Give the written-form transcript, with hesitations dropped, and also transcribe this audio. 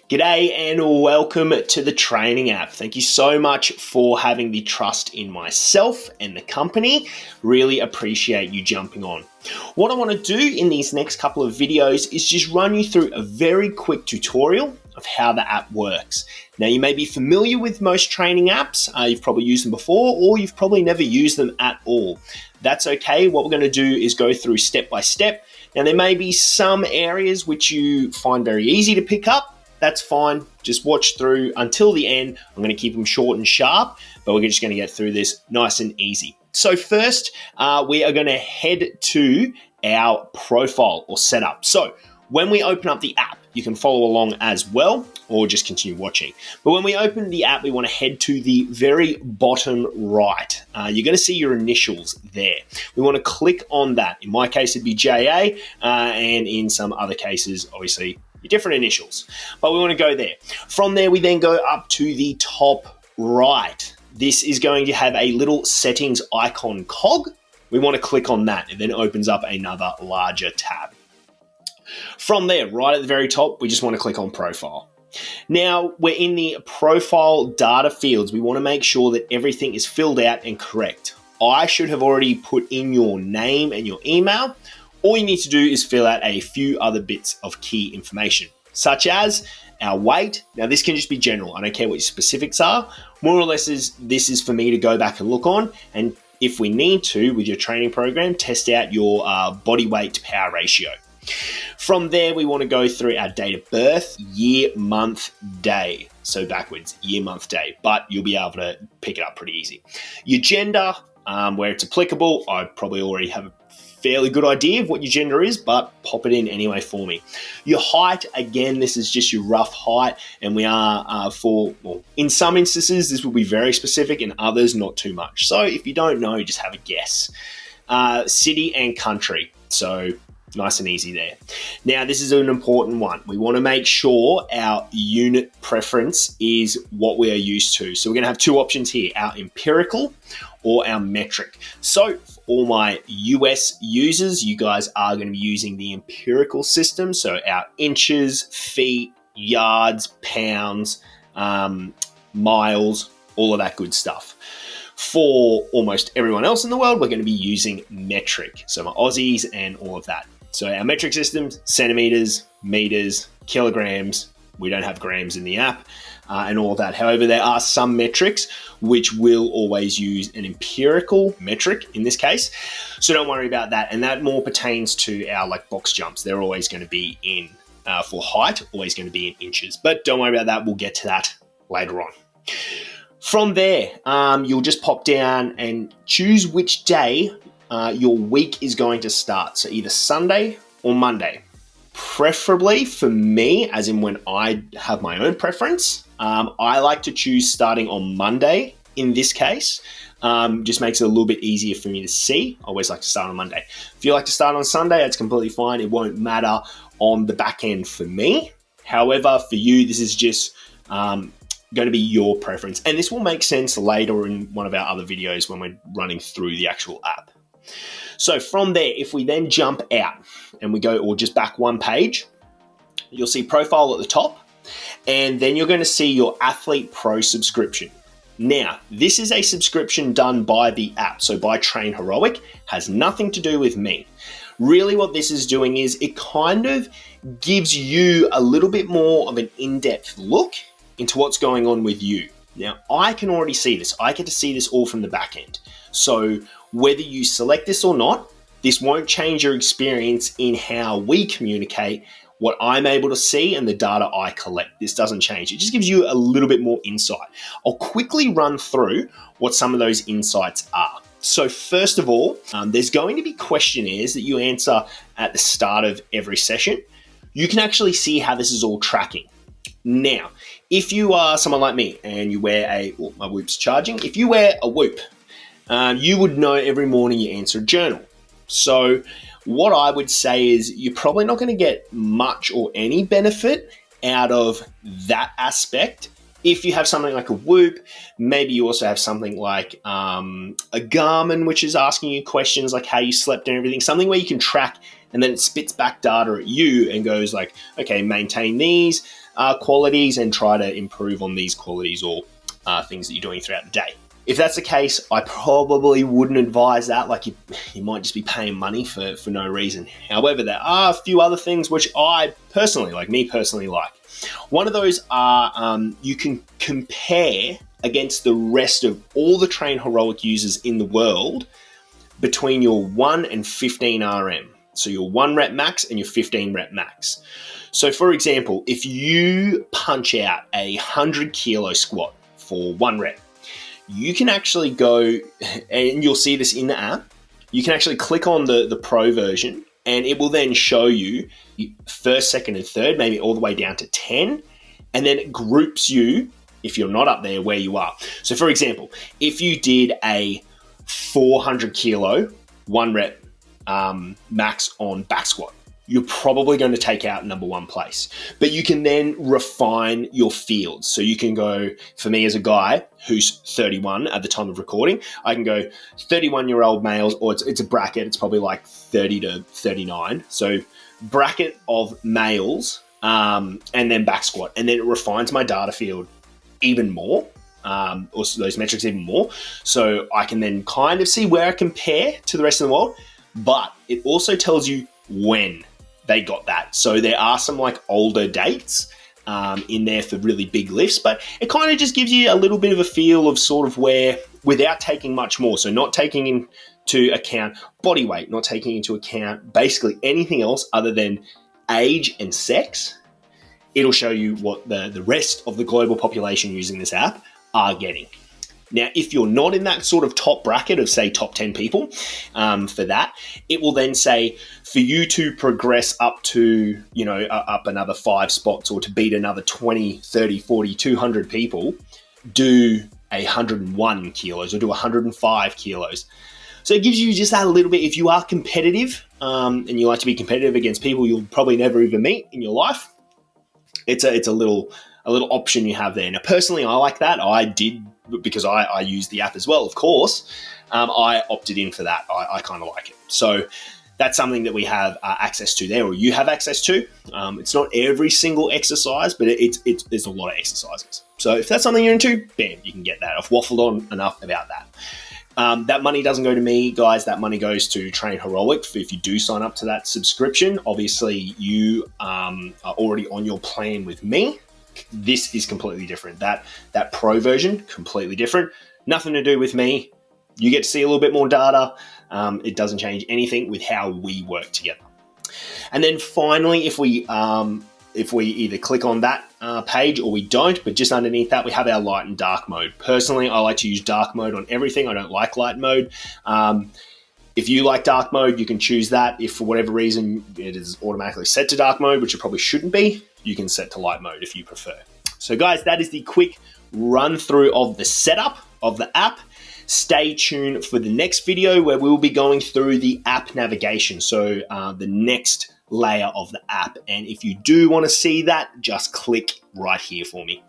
G'day and welcome to the Training App. Thank you so much for having the trust in myself and the company. Really appreciate you jumping on. What I want to do in these next couple of videos is just run you through a very quick tutorial of how the app works. Now, you may be familiar with most training apps. You've probably used them before, or you've probably never used them at all. That's okay. What we're going to do is go through step by step. Now, there may be some areas which you find very easy to pick up. That's fine. Just watch through until the end. I'm going to keep them short and sharp, but we're just going to get through this nice and easy. So first, we are going to head to our profile or setup. So when we open up the app, you can follow along as well or just continue watching. But when we open the app, we want to head to the very bottom right. You're going to see your initials there. We want to click on that. In my case, it'd be JA, and in some other cases, obviously, your different initials, but we want to go there. From there, we then go up to the top right. This is going to have a little settings icon cog. We want to click on that. It then opens up another larger tab. From there, right at the very top, we just want to click on profile. Now, we're in the profile data fields. We want to make sure that everything is filled out and correct. I should have already put in your name and your email. All you need to do is fill out a few other bits of key information, such as our weight. Now, this can just be general. I don't care what your specifics are. More or less, this is for me to go back and look on. And if we need to, with your training program, test out your body weight to power ratio. From there, we want to go through our date of birth, year, month, day. So backwards, year, month, day. But you'll be able to pick it up pretty easy. Your gender, where it's applicable, I probably already have a fairly good idea of what your gender is, but pop it in anyway for me. Your height, again, this is just your rough height, and we are in some instances, this will be very specific, and others not too much. So if you don't know, just have a guess. City and country, so nice and easy there. Now, this is an important one. We want to make sure our unit preference is what we are used to. So we're going to have two options here, our empirical or our metric. So for all my US users, you guys are going to be using the empirical system. So our inches, feet, yards, pounds, miles, all of that good stuff. For almost everyone else in the world, we're going to be using metric. So my Aussies and all of that. So our metric systems, centimeters, meters, kilograms. We don't have grams in the app and all of that. However, there are some metrics which will always use an empirical metric in this case. So don't worry about that. And that more pertains to our box jumps. They're always going to be in, for height, always going to be in inches. But don't worry about that. We'll get to that later on. From there, you'll just pop down and choose which day your week is going to start. So either Sunday or Monday. Preferably for me, as in when I have my own preference, I like to choose starting on Monday in this case. Just makes it a little bit easier for me to see. I always like to start on Monday. If you like to start on Sunday, that's completely fine. It won't matter on the back end for me. However, for you, this is just going to be your preference. And this will make sense later in one of our other videos when we're running through the actual app. So from there, if we then jump out and we go, or just back one page, you'll see profile at the top, and then you're going to see your Athlete Pro subscription. Now, this is a subscription done by the app, so by Train Heroic, has nothing to do with me. Really what this is doing is it kind of gives you a little bit more of an in-depth look into what's going on with you. Now, I can already see this. I get to see this all from the back end. So whether you select this or not, this won't change your experience in how we communicate, what I'm able to see, and the data I collect. This doesn't change. It just gives you a little bit more insight. I'll quickly run through what some of those insights are. So first of all, there's going to be questionnaires that you answer at the start of every session. You can actually see how this is all tracking. Now, if you are someone like me and you wear my Whoop's charging, if you wear a Whoop, you would know every morning you answer a journal. So what I would say is you're probably not going to get much or any benefit out of that aspect. If you have something like a Whoop, maybe you also have something like a Garmin, which is asking you questions like how you slept and everything, something where you can track and then it spits back data at you and goes like, okay, maintain these, qualities and try to improve on these qualities or things that you're doing throughout the day. If that's the case, I probably wouldn't advise that. Like you might just be paying money for no reason. However, there are a few other things which I personally like. One of those are you can compare against the rest of all the Train Heroic users in the world between your 1 and 15 RM. So your 1 rep max and your 15 rep max. So for example, if you punch out a 100 kilo squat for 1 rep, you can actually go, and you'll see this in the app, you can actually click on the pro version and it will then show you first, second, and third, maybe all the way down to 10. And then it groups you, if you're not up there, where you are. So for example, if you did a 400 kilo 1 rep max on back squat, you're probably going to take out number 1 place. But you can then refine your fields. So you can go, for me as a guy who's 31 at the time of recording, I can go 31-year-old males, or it's a bracket, it's probably like 30 to 39. So bracket of males, and then back squat. And then it refines my data field even more, or those metrics even more. So I can then kind of see where I compare to the rest of the world. But it also tells you when they got that. So there are some like older dates in there for really big lifts, but it kind of just gives you a little bit of a feel of sort of where, without taking much more. So not taking into account body weight, not taking into account basically anything else other than age and sex. It'll show you what the rest of the global population using this app are getting. Now, if you're not in that sort of top bracket of, say, top 10 people for that, it will then say for you to progress up to, up another 5 spots or to beat another 20, 30, 40, 200 people, do 101 kilos or do 105 kilos. So it gives you just that little bit. If you are competitive and you like to be competitive against people you'll probably never even meet in your life, it's a little option you have there. Now, personally, I like that. I did, because I use the app as well, of course. I opted in for that. I kind of like it. So that's something that we have access to there, or you have access to. It's not every single exercise, but there's a lot of exercises. So if that's something you're into, bam, you can get that. I've waffled on enough about that. That money doesn't go to me, guys. That money goes to Train Heroic. If you do sign up to that subscription, obviously you are already on your plan with me. This is completely different. That pro version, completely different. Nothing to do with me. You get to see a little bit more data. It doesn't change anything with how we work together. And then finally, if we either click on that page or we don't, but just underneath that, we have our light and dark mode. Personally, I like to use dark mode on everything. I don't like light mode. If you like dark mode, you can choose that. If for whatever reason it is automatically set to dark mode, which it probably shouldn't be, you can set to light mode if you prefer. So guys, that is the quick run through of the setup of the app. Stay tuned for the next video where we'll be going through the app navigation. So the next layer of the app. And if you do want to see that, just click right here for me.